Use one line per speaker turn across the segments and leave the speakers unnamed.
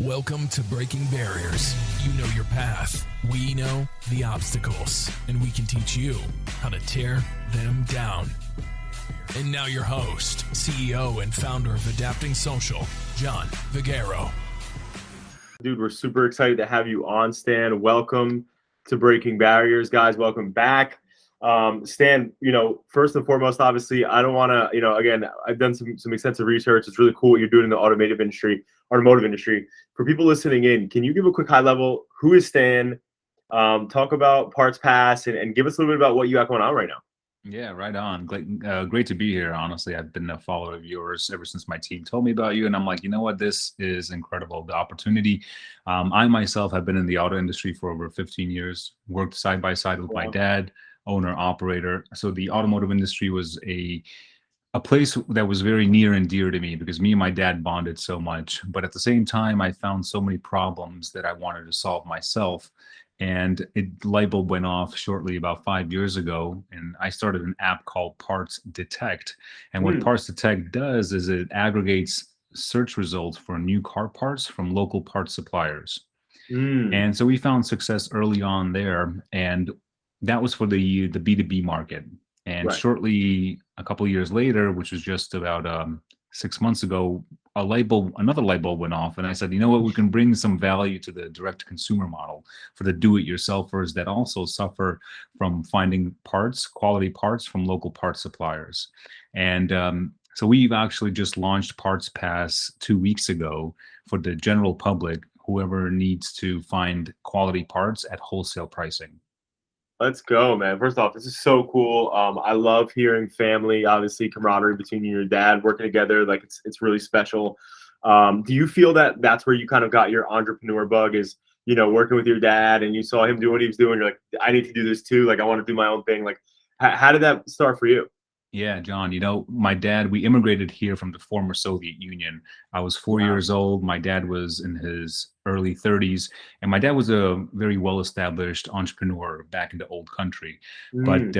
Welcome to Breaking Barriers. You know your path. We know the obstacles, and we can teach you how to tear them down. And now your host, CEO and founder of Adapting Social, John Vigero.
Dude, we're super excited to have you on, Stan. Welcome to Breaking Barriers, guys. Welcome back. Stan, first and foremost, obviously, I don't want to, again, I've done some extensive research. It's really cool what you're doing in the automotive industry. For people listening in, can you give a quick high level? Who is Stan? Talk about Parts Pass and give us a little bit about what you got going on right now.
Yeah, right on. Great to be here. Honestly, I've been a follower of yours ever since my team told me about you. And I'm like, you know what? This is incredible. The opportunity. I myself have been in the auto industry for over 15 years, worked side by side with my dad, owner, operator. So the automotive industry was a place that was very near and dear to me because me and my dad bonded so much. But at the same time, I found so many problems that I wanted to solve myself. And light bulb went off shortly about 5 years ago. And I started an app called Parts Detect. And what Parts Detect does is it aggregates search results for new car parts from local parts suppliers. And so we found success early on there. And that was for the B2B market. And shortly, a couple of years later, which was just about 6 months ago, another light bulb went off. And I said, you know what, we can bring some value to the direct consumer model for the do-it-yourselfers that also suffer from finding quality parts from local parts suppliers. And so we've actually just launched Parts Pass 2 weeks ago for the general public, whoever needs to find quality parts at wholesale pricing.
Let's go, man. First off, this is so cool. I love hearing family, obviously camaraderie between you and your dad working together. Like it's really special. Do you feel that that's where you kind of got your entrepreneur bug is, working with your dad and you saw him do what he was doing? You're like, I need to do this too. Like, I want to do my own thing. Like, how did that start for you?
Yeah, John, my dad, we immigrated here from the former Soviet Union. I was 4 years old. My dad was in his early 30s, and my dad was a very well-established entrepreneur back in the old country. But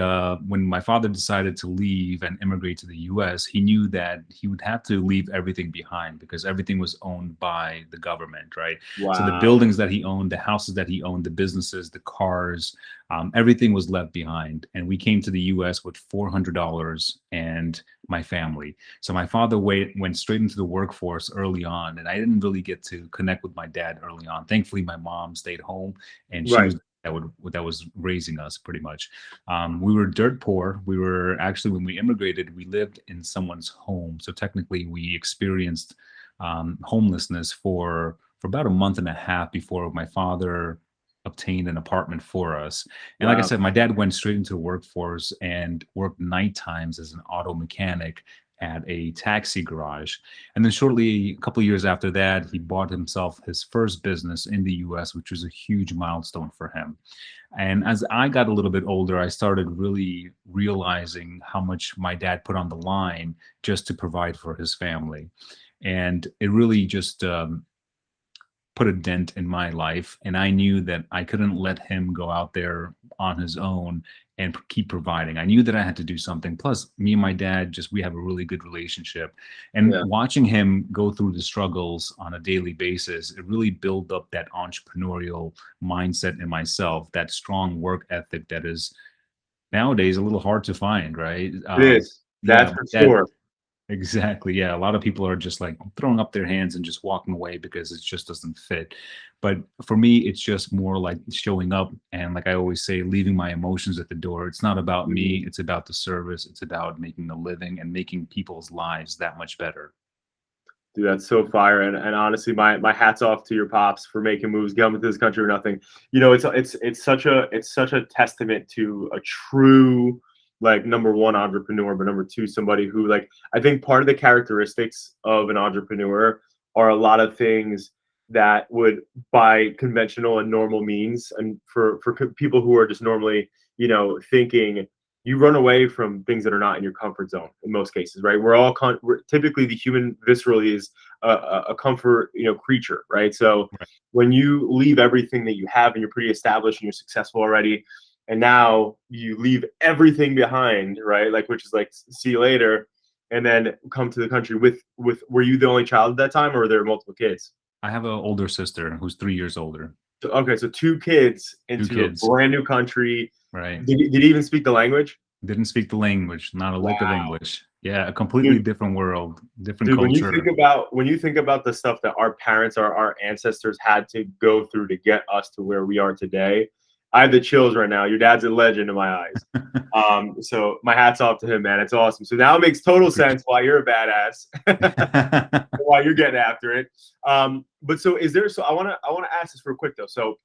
when my father decided to leave and immigrate to the US, he knew that he would have to leave everything behind because everything was owned by the government, right?
Wow.
So the buildings that he owned, the houses that he owned, the businesses, the cars, everything was left behind. And we came to the US with $400 and my family. So my father went straight into the workforce early on, and I didn't really get to connect with my dad early on. Thankfully, my mom stayed home, and she was that was raising us pretty much. We were dirt poor. We were actually, when we immigrated, we lived in someone's home. So technically, we experienced homelessness for about a month and a half before my father obtained an apartment for us. And like I said, my dad went straight into the workforce and worked night times as an auto mechanic at a taxi garage. And then shortly, a couple of years after that, he bought himself his first business in the US, which was a huge milestone for him. And as I got a little bit older, I started really realizing how much my dad put on the line just to provide for his family. And it really just put a dent in my life, and I knew that I couldn't let him go out there on his own and keep providing. I knew that I had to do something. Plus, me and my dad, we have a really good relationship. And watching him go through the struggles on a daily basis, it really built up that entrepreneurial mindset in myself, that strong work ethic that is nowadays a little hard to find, right?
It is. That's for sure.
Exactly. Yeah. A lot of people are just like throwing up their hands and just walking away because it just doesn't fit. But for me, it's just more like showing up and, like I always say, leaving my emotions at the door. It's not about me. It's about the service. It's about making a living and making people's lives that much better.
Dude, that's so fire. And honestly, my hat's off to your pops for making moves, coming to this country or nothing. It's such a testament to a true, like, number one, entrepreneur, but number two, somebody who, like, I think part of the characteristics of an entrepreneur are a lot of things that would, by conventional and normal means, and for people who are just normally, thinking, you run away from things that are not in your comfort zone in most cases, right? We're typically, the human viscerally is a comfort, creature, right? So when you leave everything that you have and you're pretty established and you're successful already, and now you leave everything behind, right? Like, which is like, see you later, and then come to the country with, were you the only child at that time, or were there multiple kids?
I have an older sister who's 3 years older.
Okay, so two kids
Two
into a
kids,
brand new country.
right?
Did he even speak the language?
Didn't speak the language, not a lick of
Wow,
English. Yeah, a completely
dude.
different world, different
Dude,
culture.
when you think about the stuff that our parents, our ancestors had to go through to get us to where we are today, I have the chills right now. Your dad's a legend in my eyes. So my hat's off to him, man. It's awesome. So now it makes total sense why you're a badass, why you're getting after it. But so is there? So I want to ask this real quick though. So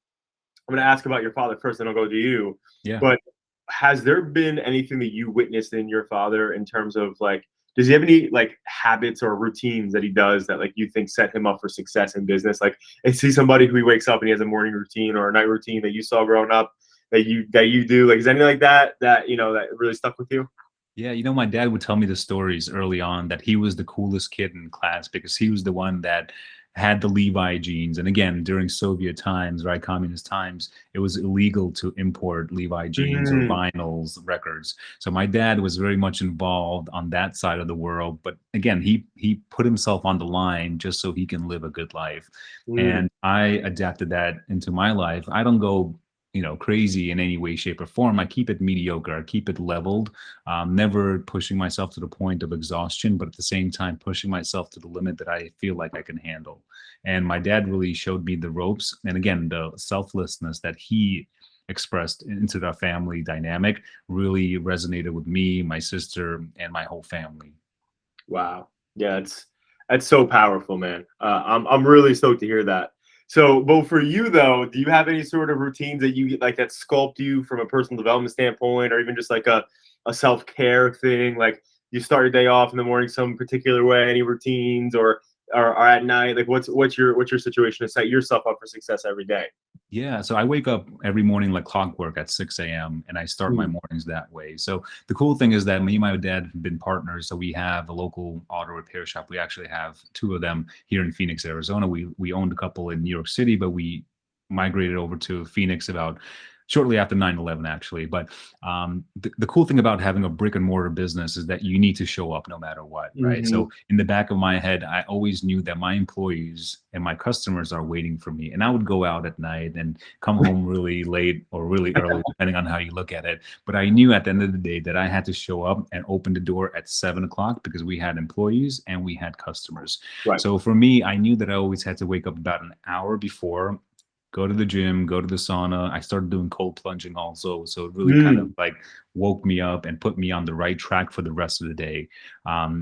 I'm going to ask about your father first, and I'll go to you.
Yeah.
But has there been anything that you witnessed in your father in terms of like, does he have any like habits or routines that he does that like you think set him up for success in business? Like, is he somebody who he wakes up and he has a morning routine or a night routine that you saw growing up that you do? Like, is anything like that that really stuck with you?
Yeah, my dad would tell me the stories early on that he was the coolest kid in class because he was the one that had the Levi jeans. And again, during Soviet times, right, communist times, it was illegal to import Levi jeans or
Mm,
vinyls records. So my dad was very much involved on that side of the world. But again, he put himself on the line just so he can live a good life.
mm.
And I adapted that into my life. I don't go crazy in any way, shape, or form. I keep it mediocre. I keep it leveled, never pushing myself to the point of exhaustion, but at the same time pushing myself to the limit that I feel like I can handle. And my dad really showed me the ropes. And again, the selflessness that he expressed into the family dynamic really resonated with me, my sister, and my whole family.
Wow. Yeah, that's so powerful, man. I'm really stoked to hear that. So, but for you though, do you have any sort of routines that you like that sculpt you from a personal development standpoint, or even just like a self care thing? Like you start your day off in the morning some particular way, any routines, or at night? Like what's your situation to set yourself up for success every day?
Yeah, so I wake up every morning like clockwork at 6 a.m. and I start my
Mm.
mornings that way. So the cool thing is that me and my dad have been partners. So we have a local auto repair shop. We actually have two of them here in Phoenix, Arizona. We owned a couple in New York City, but we migrated over to Phoenix about shortly after 9/11, actually. But the cool thing about having a brick and mortar business is that you need to show up no matter what, right?
Hmm.
So in the back of my head, I always knew that my employees and my customers are waiting for me. And I would go out at night and come home really late or really early, depending on how you look at it. But I knew at the end of the day that I had to show up and open the door at 7 o'clock because we had employees and we had customers.
Right.
So for me, I knew that I always had to wake up about an hour before, go to the gym, go to the sauna. I started doing cold plunging also. So it really kind of
Mm.
like woke me up and put me on the right track for the rest of the day.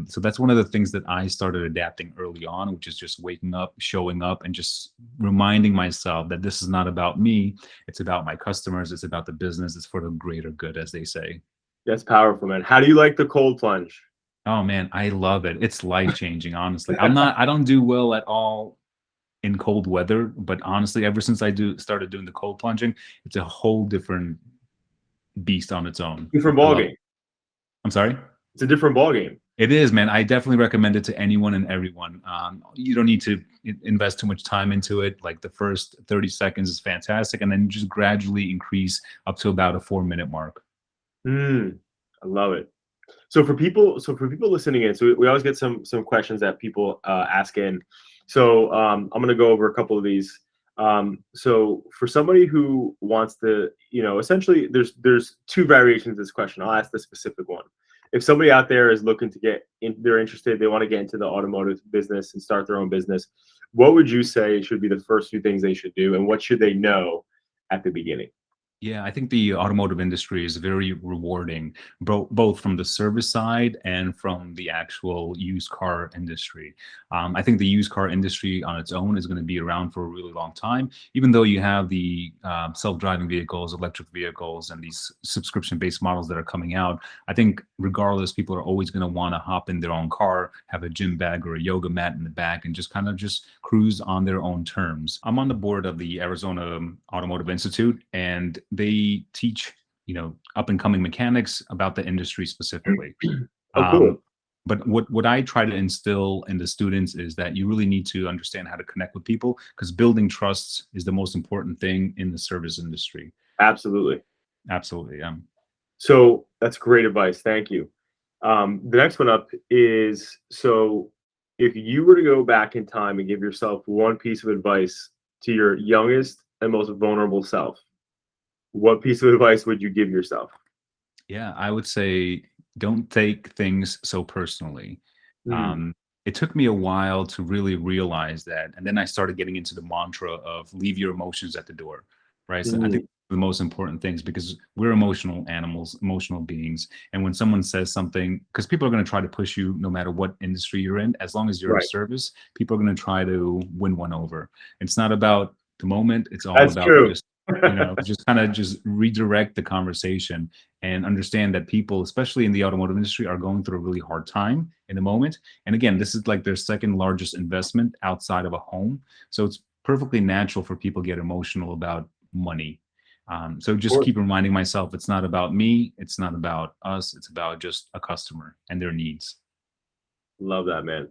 So that's one of the things that I started adapting early on, which is just waking up, showing up, and just reminding myself that this is not about me. It's about my customers. It's about the business. It's for the greater good, as they say.
That's powerful, man. How do you like the cold plunge?
Oh man, I love it. It's life changing, honestly. I don't do well at all in cold weather, but honestly, ever since I do started doing the cold plunging, it's a whole different beast on its own.
Different
I
ball
love it.
game.
I'm sorry.
It's a different ball game.
It is, man. I definitely recommend it to anyone and everyone. You don't need to invest too much time into it. Like the first 30 seconds is fantastic, and then just gradually increase up to about a 4 minute mark.
Mm, I love it. So for people listening in, so we always get some questions that people ask in. So I'm gonna go over a couple of these. So for somebody who wants to, essentially, there's two variations of this question. I'll ask the specific one. If somebody out there is looking to get in, they're interested, they want to get into the automotive business and start their own business, what would you say should be the first few things they should do, and what should they know at the beginning?
Yeah, I think the automotive industry is very rewarding, both from the service side and from the actual used car industry. I think the used car industry on its own is going to be around for a really long time, even though you have the self-driving vehicles, electric vehicles, and these subscription-based models that are coming out. I think regardless, people are always going to want to hop in their own car, have a gym bag or a yoga mat in the back, and just kind of just cruise on their own terms. I'm on the board of the Arizona Automotive Institute, and they teach up and coming mechanics about the industry specifically.
Oh, cool.
um, but what I try to instill in the students is that you really need to understand how to connect with people, because building trusts is the most important thing in the service industry.
Absolutely.
Absolutely.
So that's great advice. Thank you. The next one up is, so, if you were to go back in time and give yourself one piece of advice to your youngest and most vulnerable self, what piece of advice would you give yourself?
Yeah, I would say don't take things so personally.
Mm,
It took me a while to really realize that. And then I started getting into the mantra of leave your emotions at the door, right? So I think
mm,
the most important things, because we're emotional animals, emotional beings. And when someone says something, because people are going to try to push you no matter what industry you're in, as long as you're of
right.
service, people are going to try to win one over. It's not about the moment, it's all
That's
about
true.
just, just kind of just redirect the conversation and understand that people, especially in the automotive industry, are going through a really hard time in the moment. And again, this is like their second largest investment outside of a home. So it's perfectly natural for people to get emotional about money. So
Of
just
course.
keep reminding myself, it's not about me, it's not about us, it's about just a customer and their needs.
Love that, man.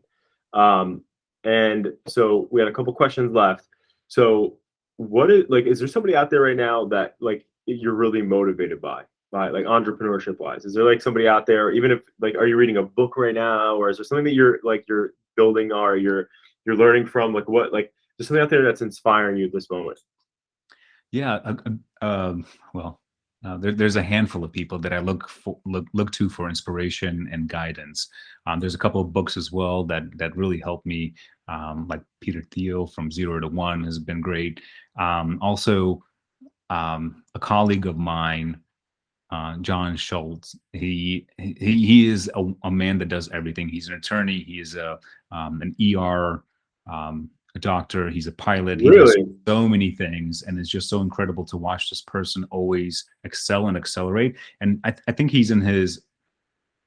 Um, and so we had a couple questions left. So what is like, is there somebody out there right now that like you're really motivated by like entrepreneurship wise? Is there like somebody out there, even if like, are you reading a book right now, or is there something that you're building or you're learning from? Like what, like there's something out there that's inspiring you at this moment?
Yeah, well, there's a handful of people that I look to for inspiration and guidance. There's a couple of books as well that really helped me, like Peter Thiel from Zero to One has been great. Also, a colleague of mine, John Schultz. He is a man that does everything. He's an attorney. He is an ER a doctor. He's a pilot. He does
Really?
so many things, and it's just so incredible to watch this person always excel and accelerate. And I think he's in his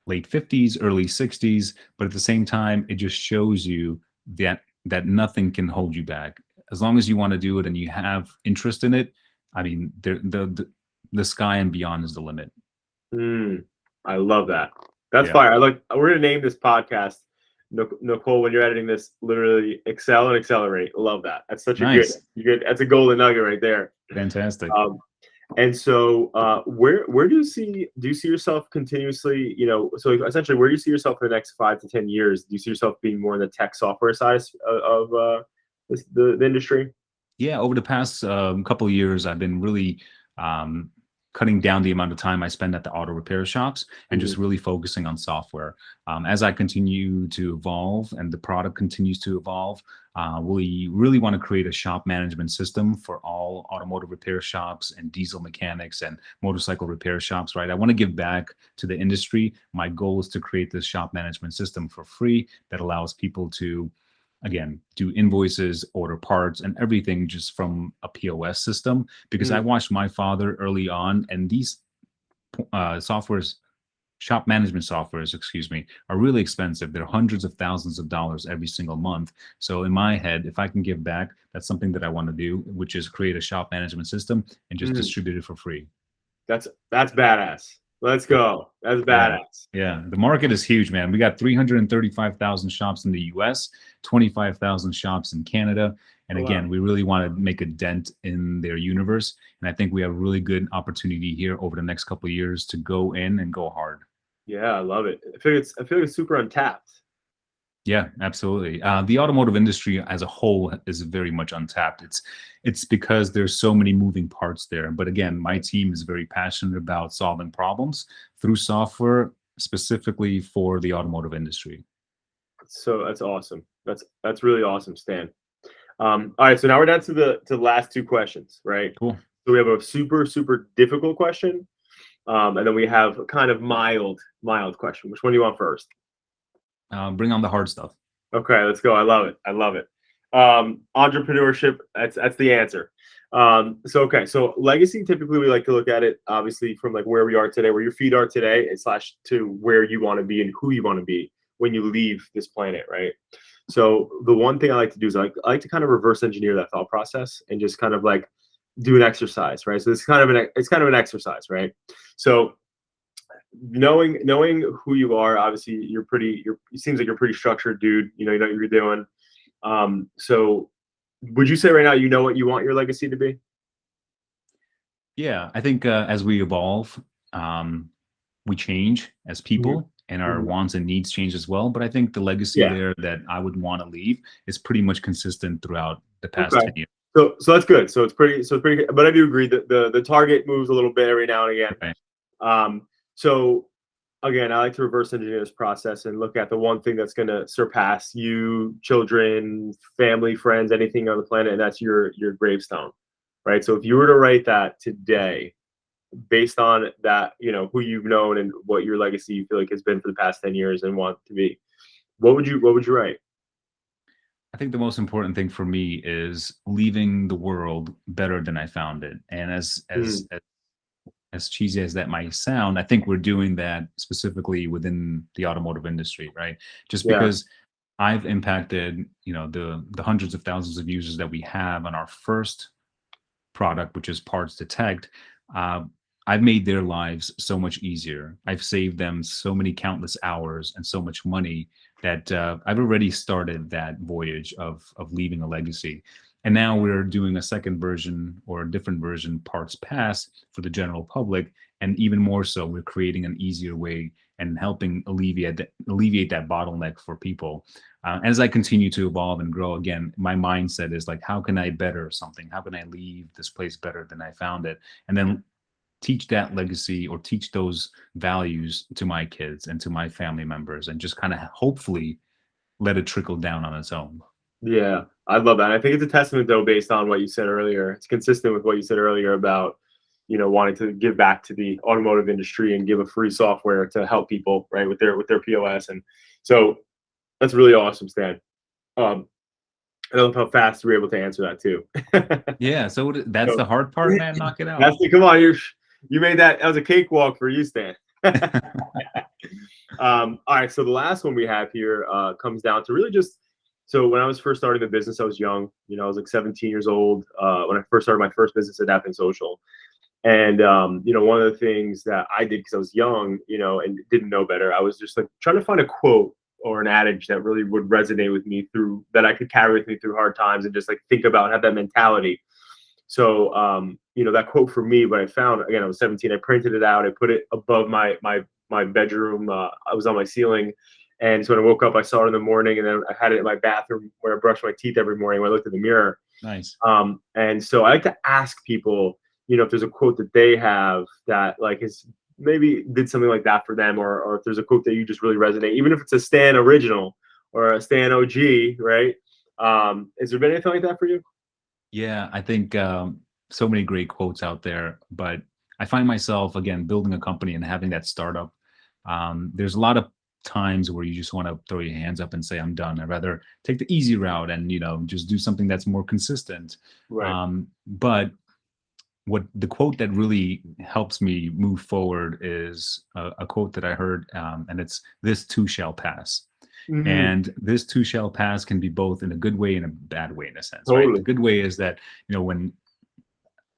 late 50s, early 60s, but at the same time, it just shows you that nothing can hold you back as long as you want to do it and you have interest in it. I mean, the sky and beyond is the limit.
Mm, I love that. That's
Yeah.
fire. I like. We're gonna name this podcast, Nicole. When you're editing this, literally excel and accelerate. Love that. That's such a
Nice.
good. That's a golden nugget right there.
Fantastic.
Um, and so, where do you see yourself continuously? So essentially, where do you see yourself in the next 5 to 10 years? Do you see yourself being more in the tech software side of the industry?
Yeah, over the past couple of years, I've been really um, cutting down the amount of time I spend at the auto repair shops and
Mhm.
just really focusing on software. As I continue to evolve and the product continues to evolve, we really want to create a shop management system for all automotive repair shops and diesel mechanics and motorcycle repair shops, right? I want to give back to the industry. My goal is to create this shop management system for free that allows people to, again, do invoices, order parts, and everything just from a POS system. Because I
Mm,
watched my father early on, and these softwares, shop management softwares, excuse me, are really expensive. They're hundreds of thousands of dollars every single month. So in my head, if I can give back, that's something that I want to do, which is create a shop management system and just
mm.
distribute it for free.
That's badass. Let's go. That's
Yeah.
badass.
Yeah. The market is huge, man. We got 335,000 shops in the US, 25,000 shops in Canada. And
Oh, wow.
again, we really want to make a dent in their universe. And I think we have a really good opportunity here over the next couple of years to go in and go hard.
Yeah, I love it. I feel like it's super untapped.
Yeah, absolutely. The automotive industry as a whole is very much untapped. It's because there's so many moving parts there. But again, my team is very passionate about solving problems through software, specifically for the automotive industry.
So that's awesome. That's really awesome, Stan. All right, so now we're down to the last two questions, right?
Cool.
So we have a super difficult question, and then we have a kind of mild question. Which one do you want first?
Bring on the hard stuff.
Okay, let's go. I love it. I love it. Entrepreneurship. That's the answer. So legacy. Typically, we like to look at it obviously from like where we are today, where your feet are today, and slash to where you want to be and who you want to be when you leave this planet, right? So the one thing I like to do is I like to kind of reverse engineer that thought process and just kind of like do an exercise, right? So it's kind of an exercise, right? So knowing who you are, obviously it seems like you're a pretty structured dude. You know what you're doing. So would you say right now you know what you want your legacy to be?
Yeah, I think as we evolve, we change as
Mhm.
people, and our
Mhm.
wants and needs change as well. But I think the legacy
Yeah.
there that I would want to leave is pretty much consistent throughout the past
Okay.
10 years.
So that's good. So it's pretty good. But I do agree that the target moves a little bit every now and again.
Right.
So again, I like to reverse engineer this process and look at the one thing that's going to surpass you, children, family, friends, anything on the planet, and that's your gravestone, right? So if you were to write that today, based on that, who you've known and what your legacy you feel like has been for the past 10 years and want to be, what would you write?
I think the most important thing for me is leaving the world better than I found it. And
Mm,
as cheesy as that might sound, I think we're doing that specifically within the automotive industry, right? Just
yeah.
because I've impacted, the hundreds of thousands of users that we have on our first product, which is Parts Detect. Uh, I've made their lives so much easier. I've saved them so many countless hours and so much money that I've already started that voyage of leaving a legacy. And now we're doing a second version or a different version, Parts Pass, for the general public. And even more so, we're creating an easier way and helping alleviate that bottleneck for people. As I continue to evolve and grow, again, my mindset is like, how can I better something? How can I leave this place better than I found it? And then teach that legacy or teach those values to my kids and to my family members, and just kind of hopefully let it trickle down on its own.
Yeah, I love that. I think it's a testament, though, based on what you said earlier. It's consistent with what you said earlier about, wanting to give back to the automotive industry and give a free software to help people, right, with their POS. And so that's really awesome, Stan. Um, I love how fast you were able to answer that too.
Yeah, so that's
So
the hard part, man. Knock it out.
that's the come on, you made that was a cakewalk for you, Stan. All right, so the last one we have here comes down to really just so when I was first starting the business, I was young. I was like 17 years old when I first started my first business, Adapting Social. And one of the things that I did because I was young, and didn't know better, I was just like trying to find a quote or an adage that really would resonate with me through that I could carry with me through hard times and just like think about and have that mentality. So that quote for me, what I found again, I was 17. I printed it out. I put it above my bedroom. I was on my ceiling. And so when I woke up, I saw it in the morning, and then I had it in my bathroom where I brush my teeth every morning when I looked in the mirror.
Nice.
And so I like to ask people, if there's a quote that they have that like is maybe did something like that for them, or if there's a quote that you just really resonate, even if it's a Stan original or a Stan OG, right? Has there been anything like that for you?
Yeah, I think so many great quotes out there, but I find myself again building a company and having that startup. There's a lot of times where you just want to throw your hands up and say, I'm done. I'd rather take the easy route and just do something that's more consistent.
Right.
But what the quote that really helps me move forward is a quote that I heard, and it's "This too shall pass."
Hmm.
And this too shall pass can be both in a good way and a bad way, in a sense, right? The
Totally.
good way is that when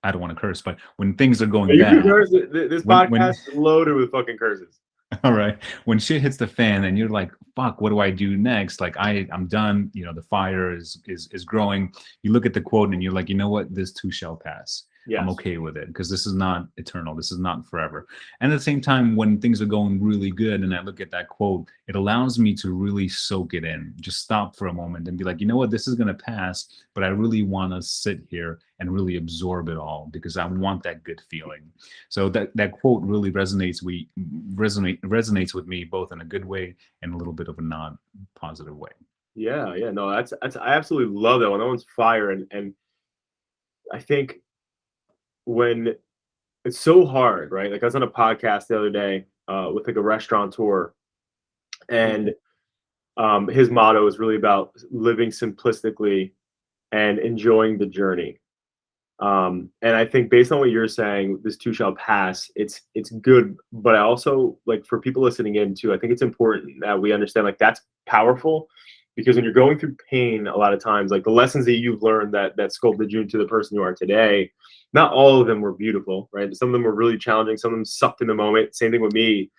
I don't want to curse, but when things are going
Yeah, you can
bad,
curse. This
when
podcast is loaded with fucking curses.
all right, when shit hits the fan and you're like, fuck, what do I do next? Like I'm done. The fire is growing. You look at the quote and you're like, you know what? This too shall pass. I'm
Yes.
okay with it because this is not eternal. This is not forever. And at the same time, when things are going really good and I look at that quote, it allows me to really soak it in, just stop for a moment and be like, you know what, this is going to pass, but I really want to sit here and really absorb it all because I want that good feeling. So that quote really resonates with me both in a good way and a little bit of a not positive way.
Yeah. Yeah. No, that's I absolutely love that one. That one's fire, and I think when it's so hard, right? Like I was on a podcast the other day with like a restaurateur, and his motto is really about living simplistically and enjoying the journey. And I think based on what you're saying, this too shall pass. It's good, but I also like for people listening in too. I think it's important that we understand like that's powerful because when you're going through pain, a lot of times like the lessons that you've learned that sculpted you into the person you are today, not all of them were beautiful, right? Some of them were really challenging. Some of them sucked in the moment. Same thing with me,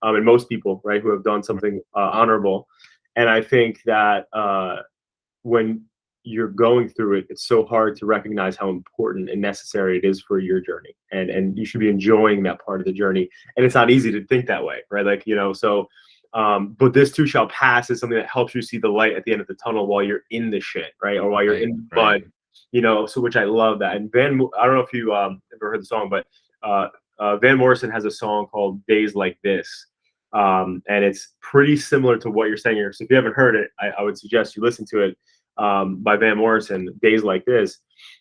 and most people, right, who have done something honorable. And I think that when you're going through it, it's so hard to recognize how important and necessary it is for your journey. And you should be enjoying that part of the journey. And it's not easy to think that way, right? Like, so But this too shall pass is something that helps you see the light at the end of the tunnel while you're in the shit, right? Or while you're in the mud, so which I love that. And I don't know if you ever heard the song, but Van Morrison has a song called Days Like This. And it's pretty similar to what you're saying here. So if you haven't heard it, I would suggest you listen to it, by Van Morrison, Days Like This.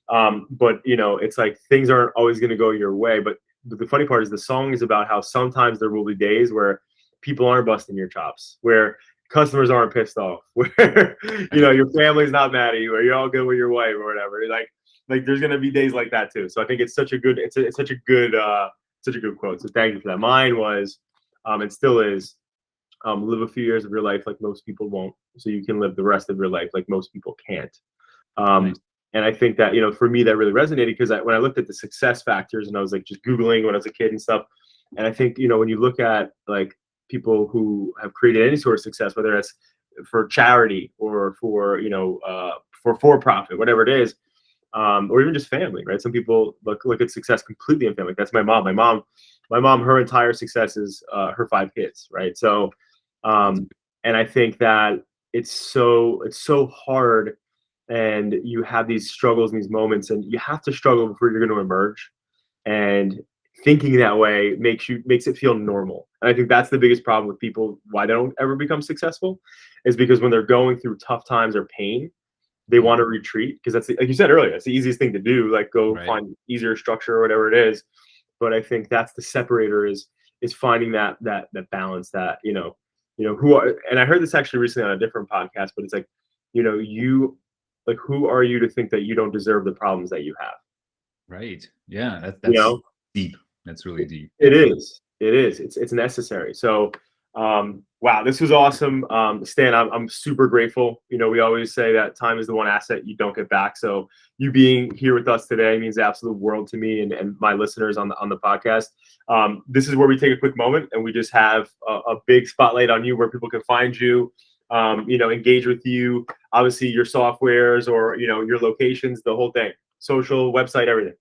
But it's like things aren't always going to go your way. But the funny part is the song is about how sometimes there will be days where people aren't busting your chops, where customers aren't pissed off, where your family's not mad at you, or you're all good with your wife or whatever. Like there's gonna be days like that too. So I think it's such a good quote. So thank you for that. Mine was, and still is, live a few years of your life like most people won't, so you can live the rest of your life like most people can't.
Nice.
And I think that for me that really resonated, because when I looked at the success factors and I was like just Googling when I was a kid and stuff, and I think when you look at like people who have created any sort of success, whether it's for charity or for profit, whatever it is, or even just family, right? Some people look at success completely in family. That's my mom. My mom, her entire success is her 5 kids, right? So, and I think that it's so hard, and you have these struggles and these moments, and you have to struggle before you're going to emerge. And thinking that way makes it feel normal. And I think that's the biggest problem with people, why they don't ever become successful, is because when they're going through tough times or pain, they want to retreat, because that's like you said earlier, it's the easiest thing to do, like go find easier structure or whatever it is. But I think that's the separator, is finding that balance, that who are, and I heard this actually recently on a different podcast, but it's like, who are you to think that you don't deserve the problems that you have?
Right. Yeah. That's deep. That's really deep.
It is. It's necessary. So, wow, this was awesome. Stan, I'm super grateful. We always say that time is the one asset you don't get back. So you being here with us today means the absolute world to me and my listeners on the podcast. This is where we take a quick moment and we just have a big spotlight on you, where people can find you, engage with you, obviously your softwares, or, your locations, the whole thing, social, website, everything.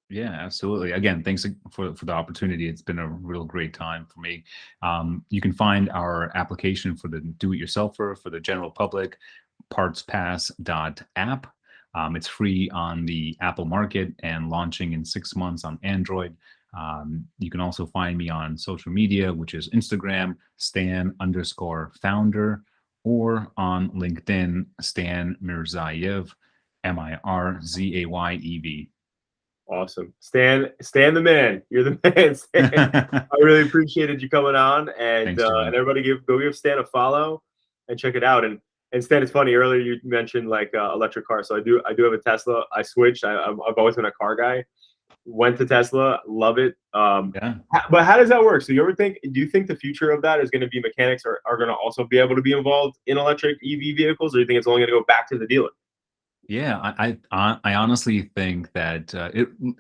Yeah, absolutely. Again, thanks for the opportunity. It's been a real great time for me. You can find our application for the do-it-yourselfer for the general public, partspass.app. It's free on the Apple market and launching in 6 months on Android. You can also find me on social media, which is Instagram, Stan_founder, or on LinkedIn, Stan Mirzayev, Mirzayev.
Awesome. Stan the man. You're the man, Stan. I really appreciated you coming on, and
Thanks,
and everybody go give Stan a follow and check it out. And Stan, it's funny, earlier you mentioned like electric cars. So I do have a Tesla. I switched. I've always been a car guy. Went to Tesla, love it.
Yeah.
But how does that work? So do you think the future of that is going to be mechanics are going to also be able to be involved in electric EV vehicles, or do you think it's only going to go back to the dealer?
Yeah, I honestly think that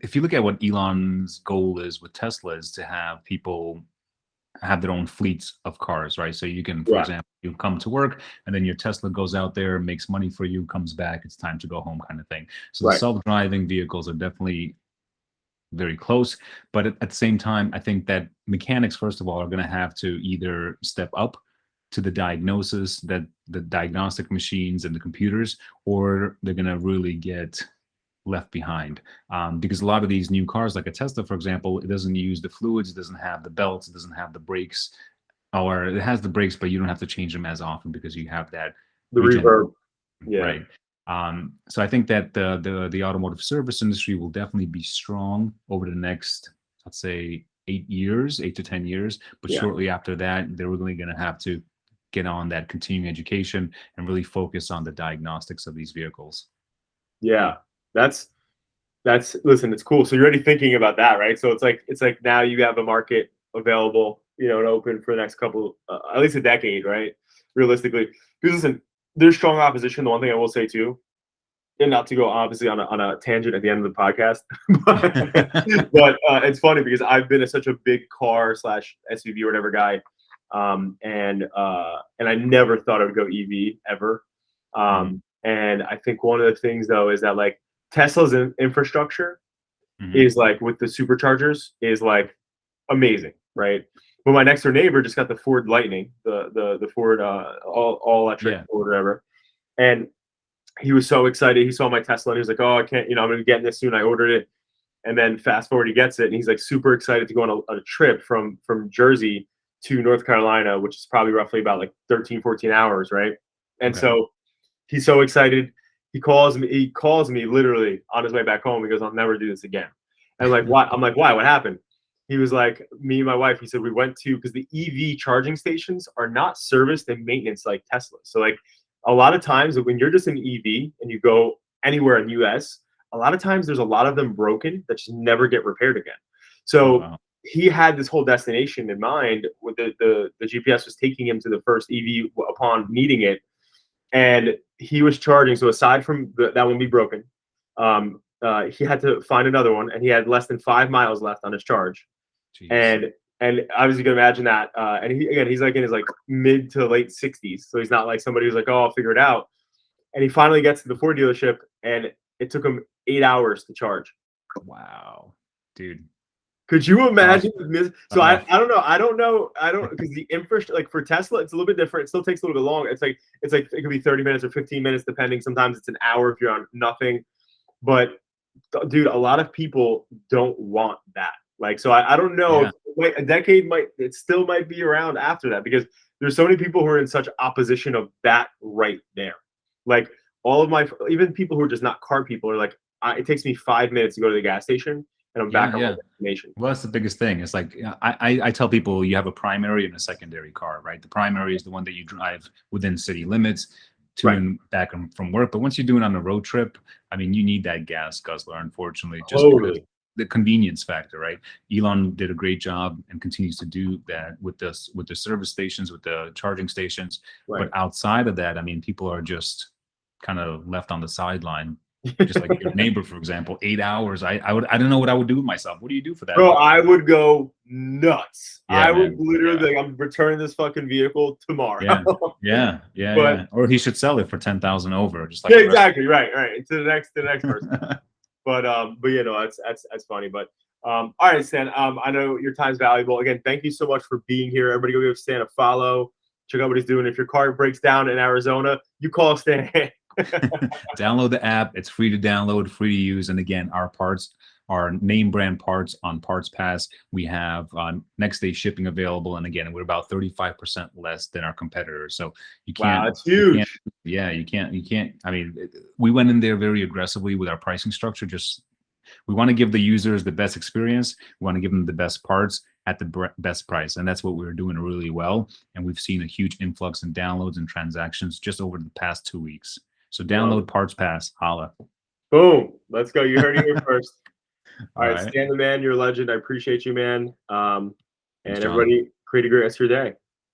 if you look at what Elon's goal is with Tesla, is to have people have their own fleets of cars, right? So you can, for example, you come to work and then your Tesla goes out there, makes money for you, comes back, it's time to go home, kind of thing. So the self-driving vehicles are definitely very close, but at the same time, I think that mechanics, first of all, are going to have to either step up to the diagnosis, that the diagnostic machines and the computers, or they're going to really get left behind, because a lot of these new cars, like a Tesla, for example, it doesn't use the fluids, it doesn't have the belts, it doesn't have the brakes, or it has the brakes, but you don't have to change them as often because you have that
reverb.
Right. So I think that the automotive service industry will definitely be strong over the next, let's say, 8 to 10 years. But shortly after that, they're really going to have to get on that continuing education and really focus on the diagnostics of these vehicles.
Yeah, that's listen, it's cool. So you're already thinking about that, right? So it's like now you have a market available, and open for the next couple, at least a decade, right? Realistically, because listen, there's strong opposition. The one thing I will say too, and not to go obviously on a tangent at the end of the podcast, but it's funny because I've been such a big car / SUV or whatever guy, and I never thought I would go EV ever. And I think one of the things though is that like Tesla's infrastructure is like with the superchargers is like amazing, right? But my next door neighbor just got the Ford Lightning, the Ford all electric or whatever, and he was so excited. He saw my Tesla and he was like, "Oh, I can't, I'm gonna be getting this soon." I ordered it, and then fast forward, he gets it, and he's like super excited to go on a trip from Jersey to North Carolina, which is probably roughly about like 13, 14 hours, right? And so he's so excited. He calls me literally on his way back home. He goes, "I'll never do this again." And I'm like, "Why?" I'm like, "Why? What happened?" He was like, "Me and my wife," he said, "we went to," because the EV charging stations are not serviced and maintenance like Tesla. So like a lot of times when you're just an EV and you go anywhere in the US, a lot of times there's a lot of them broken that just never get repaired again. So he had this whole destination in mind with the GPS was taking him to the first EV upon needing it. And he was charging. So aside from that one be broken, he had to find another one, and he had less than 5 miles left on his charge. Jeez. And obviously you can imagine that. And he's like in his like mid to late 60s. So he's not like somebody who's like, "Oh, I'll figure it out." And he finally gets to the Ford dealership, and it took him 8 hours to charge.
Wow, dude.
Could you imagine? So I don't know because the infrastructure, like for Tesla, it's a little bit different. It still takes a little bit longer. It's like it could be 30 minutes or 15 minutes depending. Sometimes it's an hour if you're on nothing. But dude, a lot of people don't want that. Like, so I don't know. Yeah. A decade still might be around after that, because there's so many people who are in such opposition of that right there. Like all of even people who are just not car people are like, it takes me 5 minutes to go to the gas station, and I'm back on my destination.
Well, that's the biggest thing. It's like I tell people you have a primary and a secondary car, right? The primary is the one that you drive within city limits to and back from work. But once you're doing on a road trip, I mean, you need that gas guzzler, unfortunately, just because the convenience factor, right? Elon did a great job and continues to do that with the service stations, with the charging stations. But outside of that, I mean, people are just kind of left on the sideline. Just like your neighbor, for example, 8 hours. I don't know what I would do with myself. What do you do for that?
Bro, I would go nuts. I would literally be like, I'm returning this fucking vehicle tomorrow.
Yeah. Or he should sell it for 10,000 over. Just like
exactly. Right. To the next person. But that's funny. But all right, Stan. I know your time's valuable. Again, thank you so much for being here. Everybody go give Stan a follow. Check out what he's doing. If your car breaks down in Arizona, you call Stan.
Download the app. It's free to download, free to use. And again, our parts are name brand parts on Parts Pass. We have next day shipping available. And again, we're about 35% less than our competitors. So you can't.
Wow, that's huge.
You can't. I mean, we went in there very aggressively with our pricing structure. We want to give the users the best experience. We want to give them the best parts at the best price. And that's what we're doing really well. And we've seen a huge influx in downloads and transactions just over the past 2 weeks. So download Parts Pass. Holla.
Boom. Let's go. You heard it here first. All right. Stan the man, you're a legend. I appreciate you, man. And everybody, create a great rest of your day.